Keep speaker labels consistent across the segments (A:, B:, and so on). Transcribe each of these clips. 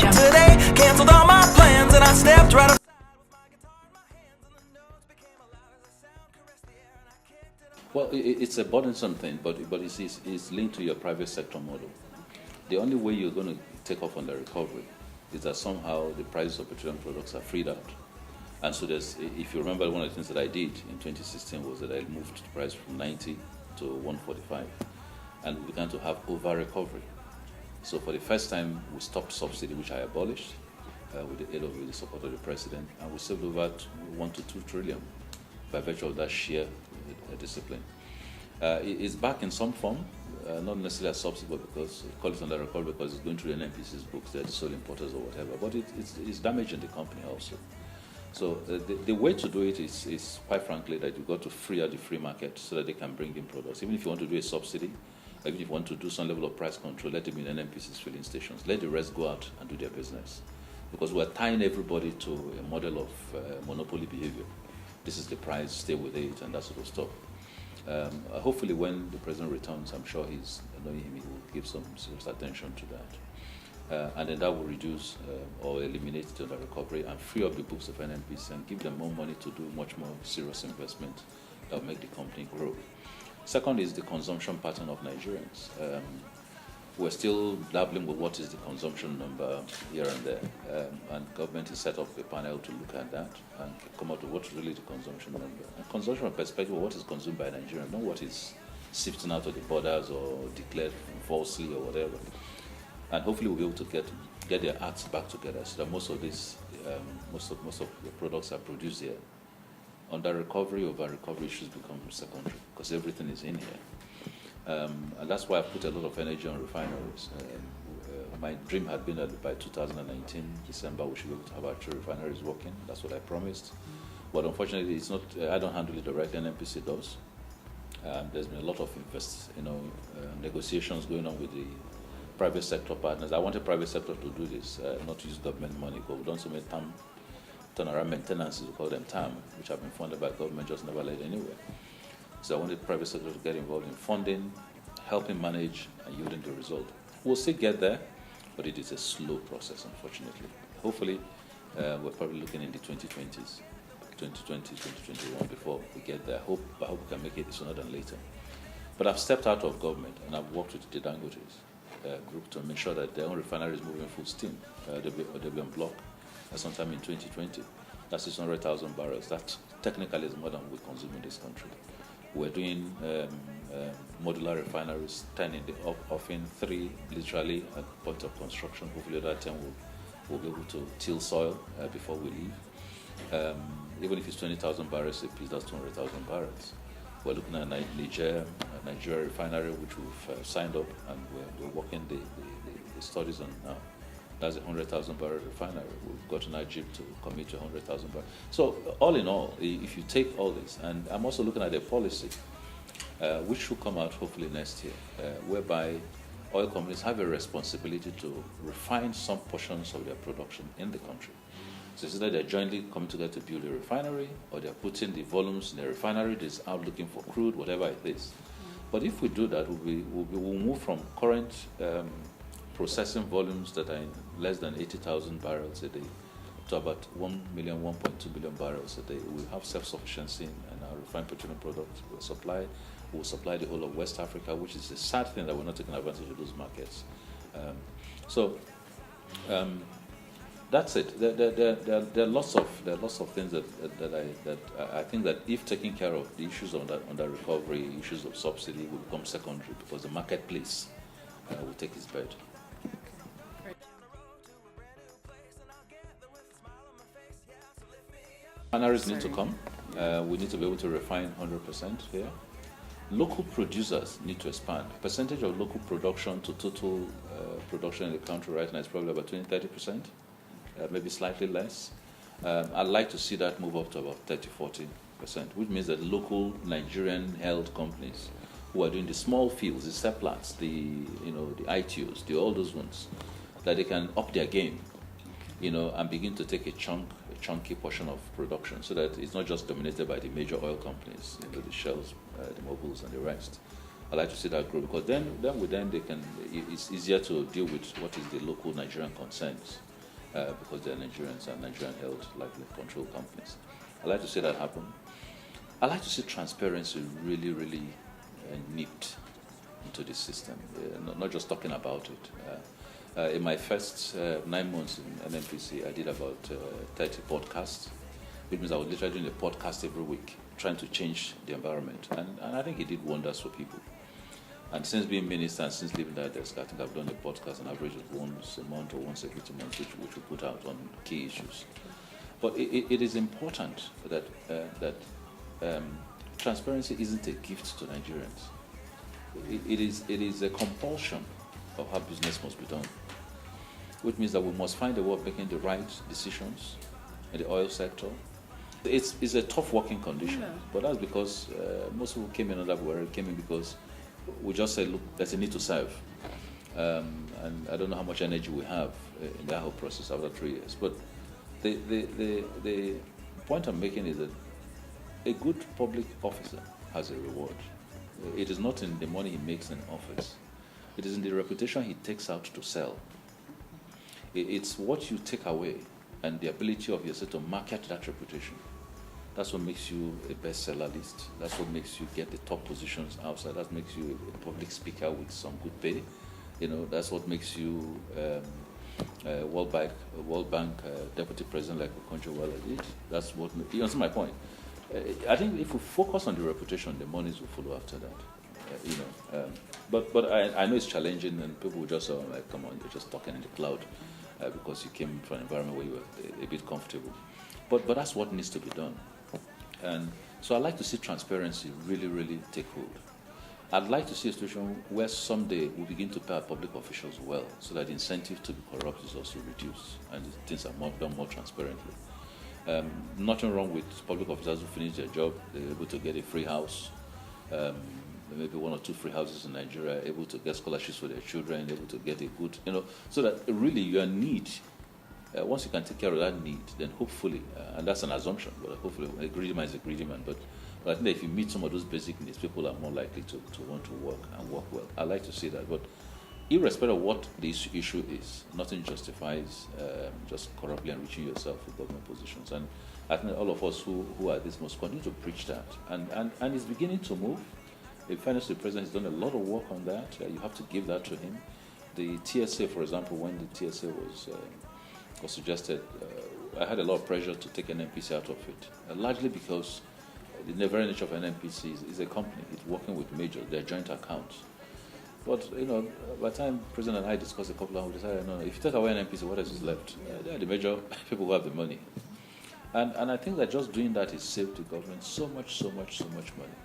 A: today. Canceled all my plans and I stepped right aside with my guitar in my hands, and the notes became a loud as the sound caressed the air, and I kicked it up.
B: Well, it's a burdensome thing, but it's linked to your private sector model. The only way you're going to take off on the recovery is that somehow the prices of petroleum products are freed out. And so if you remember, one of the things that I did in 2016 was that I moved the price from 90 to 145, and we began to have over-recovery. So for the first time, we stopped subsidy, which I abolished with the aid of the support of the president, and we saved over 1 to 2 trillion by virtue of that sheer discipline. It's back in some form, not necessarily as subsidy, but because call it under recovery because it's going through the NNPC's books, they're the sole importers or whatever. But it's damaging the company also. So the way to do it is quite frankly that you've got to free out the free market so that they can bring in products. Even if you want to do a subsidy, even if you want to do some level of price control, let them in NNPC's filling stations. Let the rest go out and do their business. Because we're tying everybody to a model of monopoly behavior. This is the price, stay with it, and that sort of stuff. Hopefully when the president returns, I'm sure knowing him, he will give some serious attention to that. And then that will reduce or eliminate the recovery and free up the books of NNPC and give them more money to do much more serious investment that will make the company grow. Second is the consumption pattern of Nigerians. We're still dabbling with what is the consumption number here and there, and government has set up a panel to look at that and come out with what's really the consumption number. And consumption from perspective of what is consumed by Nigerians, not what is sifting out of the borders or declared falsely or whatever. And hopefully we'll be able to get their acts back together so that most of the products are produced here. Under recovery, over recovery issues become secondary because everything is in here. And that's why I put a lot of energy on refineries. My dream had been that by 2019, December, we should be able to have our 2 refineries working. That's what I promised. But unfortunately, it's not. I don't handle it directly, NNPC does. There's been a lot of negotiations going on with the private sector partners. I want the private sector to do this, not to use government money, because we've done so many turnaround maintenances, we call them TAM, which have been funded by government, just never led anywhere. So I want the private sector to get involved in funding, helping manage, and yielding the result. We'll still get there, but it is a slow process, unfortunately. Hopefully, we're probably looking in the 2020s, 2020, 2021 before we get there. I hope we can make it sooner than later. But I've stepped out of government, and I've worked with the Dangotes group to make sure that their own refinery is moving full steam. They'll be on block sometime in 2020. That's 600,000 barrels. That technically is more than we consume in this country. We're doing modular refineries, 10 in the offing, 3 literally at point of construction. Hopefully that 10 we'll be able to till soil before we leave. Even if it's 20,000 barrels a piece, that's 200,000 barrels. We're looking at Nigeria refinery, which we've signed up, and we're working the studies on now. That's a 100,000 barrel refinery. We've got in Egypt to commit to 100,000 barrels. So all in all, if you take all this, and I'm also looking at a policy, which should come out hopefully next year, whereby oil companies have a responsibility to refine some portions of their production in the country. So it's either they're jointly coming together to build a refinery, or they're putting the volumes in the refinery that's out looking for crude, whatever it is. But if we do that, we'll move from current processing volumes that are in less than 80,000 barrels a day to about 1 million, 1.2 billion barrels a day. We'll have self-sufficiency in our refined petroleum products. We'll supply the whole of West Africa, which is a sad thing that we're not taking advantage of those markets. That's it. There are lots of things that I think that if taken care of, the issues under recovery, issues of subsidy will become secondary because the marketplace will take its bed. Refineries need to come. We need to be able to refine 100% here. Local producers need to expand. Percentage of local production to total production in the country right now is probably about 20-30%, maybe slightly less. I'd like to see that move up to about 30-40%, which means that local Nigerian held companies who are doing the small fields, the seplats, the ITOs, all those ones, that they can up their game, and begin to take a chunky portion of production, so that it's not just dominated by the major oil companies, the Shells, the Mobiles, and the rest. I like to see that grow because then they can. It's easier to deal with what is the local Nigerian concerns because they're Nigerians and Nigerian held likely control companies. I like to see that happen. I like to see transparency really, really nipped into the system, not just talking about it. In my first 9 months in NNPC, I did about 30 podcasts, which means I was literally doing a podcast every week, trying to change the environment. And I think it did wonders for people. And since being minister and since leaving that desk, I think I've done a podcast on average of once a month or once every 2 months, which we put out on key issues. But it is important that transparency isn't a gift to Nigerians. It is a compulsion of how business must be done, which means that we must find a way of making the right decisions in the oil sector. It's a tough working condition, but that's because most people came in under Buhari came in because we just said, look, there's a need to serve. And I don't know how much energy we have in that whole process after 3 years. But the point I'm making is that a good public officer has a reward. It is not in the money he makes in office. It is in the reputation he takes out to sell. It's what you take away and the ability of yourself to market that reputation. That's what makes you a bestseller list. That's what makes you get the top positions outside. That makes you a public speaker with some good pay. That's what makes you World Bank deputy president like Okonjo Iweala did. That's what. You understand my point? I think if we focus on the reputation, the monies will follow after that. But I know it's challenging, and people will just say, like, come on, you're just talking in the cloud because you came from an environment where you were a bit comfortable. But that's what needs to be done. And so I'd like to see transparency really, really take hold. I'd like to see a situation where someday we begin to pay our public officials well, so that the incentive to be corrupt is also reduced and things are done more transparently. Nothing wrong with public officers who finish their job, they're able to get a free house, maybe 1 or 2 free houses in Nigeria, able to get scholarships for their children, able to get a good, so that really your need, once you can take care of that need, then hopefully, and that's an assumption, but hopefully a greedy man is a greedy man, but I think that if you meet some of those basic needs, people are more likely to want to work and work well. I like to see that, but irrespective of what this issue is, nothing justifies just corruptly enriching yourself with government positions. And I think all of us who are this must continue to preach that. And it's beginning to move. In fairness to the president, he's done a lot of work on that. You have to give that to him. The TSA, for example, when the TSA was suggested, I had a lot of pressure to take NNPC out of it, largely because the very nature of NNPC is a company. It's working with majors, they're joint accounts. But, by the time the President and I discussed a couple of hours, we decided, no, if you take away NNPC, what else is left? They are the major people who have the money. And I think that just doing that is saved the government so much money.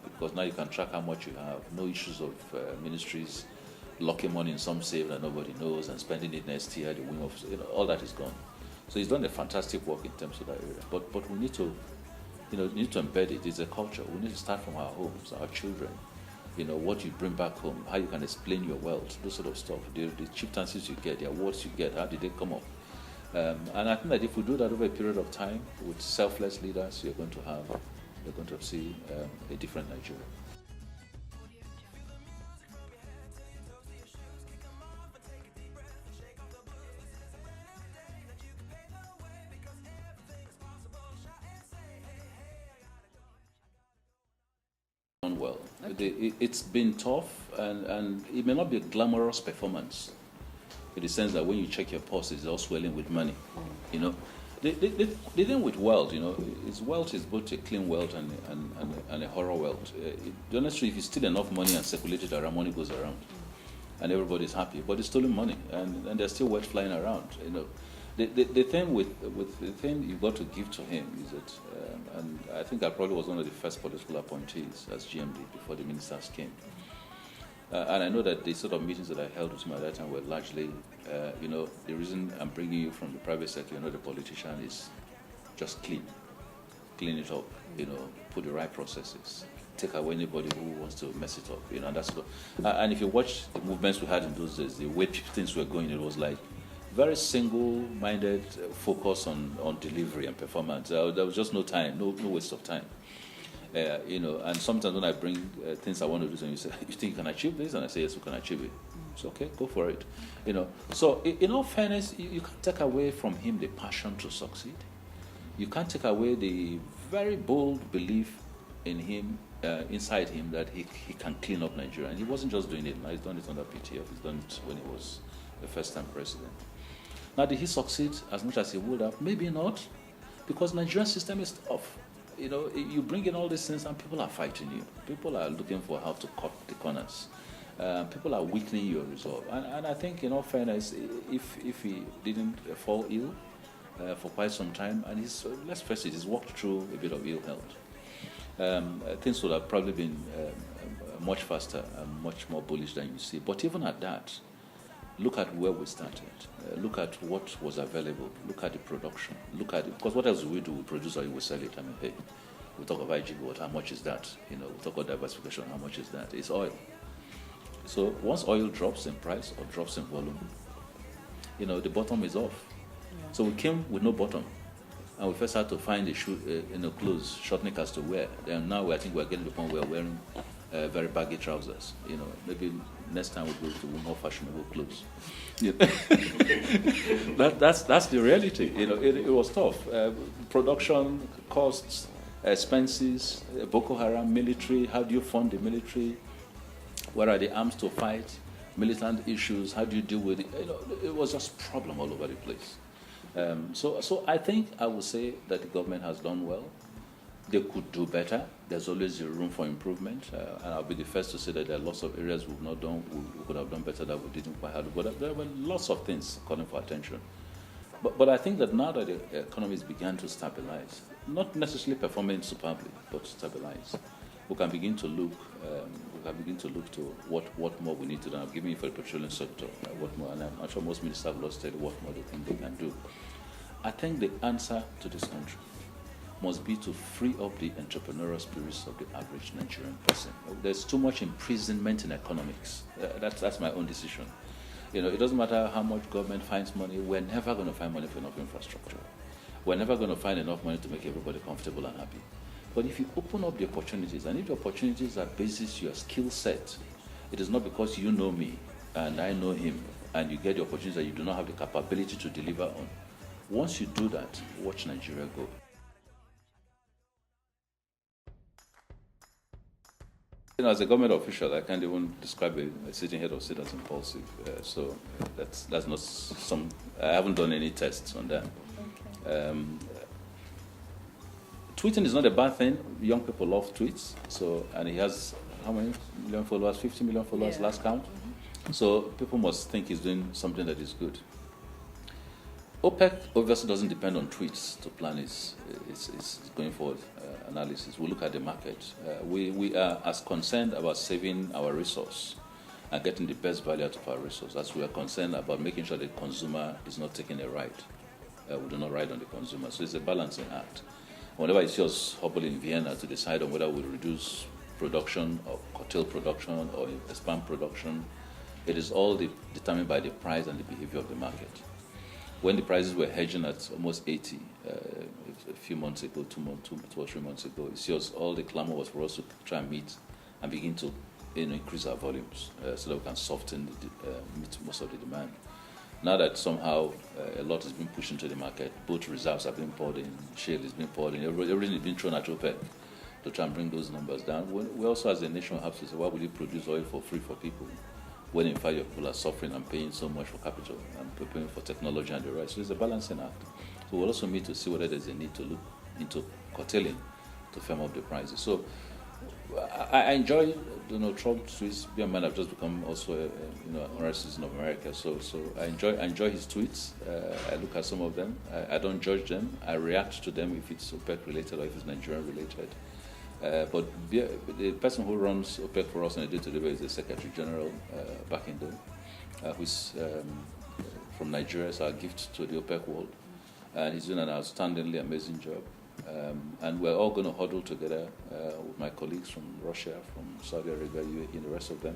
B: Because now you can track how much you have. No issues of ministries locking money in some safe that nobody knows and spending it next year, the wing of, all that is gone. So he's done a fantastic work in terms of that area. But we need to, need to embed it. It's a culture. We need to start from our homes, our children. What you bring back home, how you can explain your wealth, those sort of stuff, the chieftaincies you get, the awards you get, how did they come up? And I think that if we do that over a period of time with selfless leaders, you're going to see a different Nigeria. Well, okay. It's been tough, and it may not be a glamorous performance, in the sense that when you check your pulse, it's all swelling with money. The thing with wealth, wealth is both a clean wealth and a horror wealth. Honestly, if you steal enough money and circulate it around, money goes around, and everybody's happy. But it's stolen money, and there's still wealth flying around. The thing with the thing you've got to give to him is that, and I think I probably was one of the first political appointees as GMD before the ministers came. And I know that the sort of meetings that I held with him at that time were largely, the reason I'm bringing you from the private sector, the politician, is just clean it up, put the right processes, take away anybody who wants to mess it up, and that's and if you watch the movements we had in those days, the way things were going, it was like very single-minded focus on delivery and performance. There was just no time, no waste of time. And sometimes when I bring things I want to do, and you say, you think you can achieve this? And I say, yes, we can achieve it. It's okay, go for it. So in all fairness, you can't take away from him the passion to succeed. You can't take away the very bold belief in him, inside him, that he can clean up Nigeria. And he wasn't just doing it now, he's done it under PTF, he's done it when he was the first-time president. Now, did he succeed as much as he would have? Maybe not, because Nigerian system is tough. You bring in all these things and people are fighting you. People are looking for how to cut the corners. People are weakening your resolve. And I think, in all fairness, if he didn't fall ill for quite some time, and let's face it, he's walked through a bit of ill health, things would have probably been much faster and much more bullish than you see. But even at that, look at where we started. Look at what was available. Look at the production. Look at it. Because what else do? We produce oil, we sell it. I mean, hey, we talk about IGB, how much is that? We talk about diversification, how much is that? It's oil. So once oil drops in price or drops in volume, the bottom is off. Yeah. So we came with no bottom. And we first had to find a shoe, clothes, short knickers to wear. And now I think we're getting to the point where we're wearing very baggy trousers. Maybe next time we'll go to more fashionable clothes. That's the reality. It was tough. Production costs, expenses, Boko Haram, military. How do you fund the military? What are the arms to fight? Militant issues. How do you deal with it? It was just problem all over the place. So I think I would say that the government has done well. They could do better. There's always room for improvement, and I'll be the first to say that there are lots of areas we've not done, we could have done better that we didn't quite have. But there were lots of things calling for attention. But I think that now that the economies began to stabilize, not necessarily performing superbly, but stabilize, we can begin to look. To what more we need to do. I'm giving you for the petroleum sector what more, and I'm sure most ministers have lost what more they think they can do. I think the answer to this country must be to free up the entrepreneurial spirits of the average Nigerian person. There's too much imprisonment in economics. That's my own decision. It doesn't matter how much government finds money, we're never going to find money for enough infrastructure. We're never going to find enough money to make everybody comfortable and happy. But if you open up the opportunities, and if the opportunities are basis your skill set, it is not because you know me and I know him, and you get the opportunities that you do not have the capability to deliver on. Once you do that, watch Nigeria go. As a government official, I can't even describe a sitting head of state as impulsive. So that's not some. I haven't done any tests on that. Okay. Tweeting is not a bad thing. Young people love tweets. And he has how many million followers? 50 million followers last count. Mm-hmm. So people must think he's doing something that is good. OPEC obviously doesn't depend on tweets to plan its going forward analysis. We look at the market. We are as concerned about saving our resource and getting the best value out of our resource as we are concerned about making sure the consumer is not taking a ride. We do not ride on the consumer. So it's a balancing act. Whenever you see us hobble in Vienna to decide on whether we reduce production or curtail production or expand production, it is all determined by the price and the behavior of the market. When the prices were hedging at almost 80 a few months ago, 2 or 3 months ago, you see us, all the clamor was for us to try and meet and begin to increase our volumes so that we can soften meet most of the demand. Now that somehow a lot is being pushed into the market, both reserves are being poured in, shale is being poured in, everything is being thrown at OPEC to try and bring those numbers down. We also, as a nation, have to say, why would you produce oil for free for people when in fact your people are suffering and paying so much for capital and preparing for technology and the rest? So it's a balancing act. So we'll also need to see whether there's a need to look into curtailing to firm up the prices. So I enjoy Trump's tweets. Be a man, I've just become also an honorary citizen of America. So I enjoy his tweets. I look at some of them. I don't judge them. I react to them if it's OPEC related or if it's Nigerian related. But the person who runs OPEC for us on a day-to-day basis is the Secretary General Bakindo, who's from Nigeria. It's our gift to the OPEC world, and he's doing an outstandingly amazing job. And we're all going to huddle together with my colleagues from Russia, from Saudi Arabia, UAE, and the rest of them,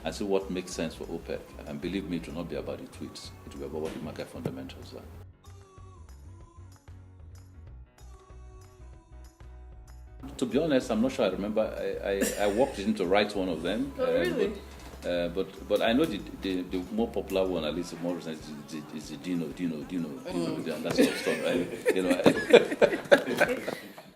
B: and see what makes sense for OPEC. And believe me, it will not be about the tweets. It will be about what the market fundamentals are. To be honest, I'm not sure I remember. I worked with him to write one of them.
C: Oh, really?
B: But I know the more popular one, at least the more recent, is the Dino, and that sort of stuff. Right?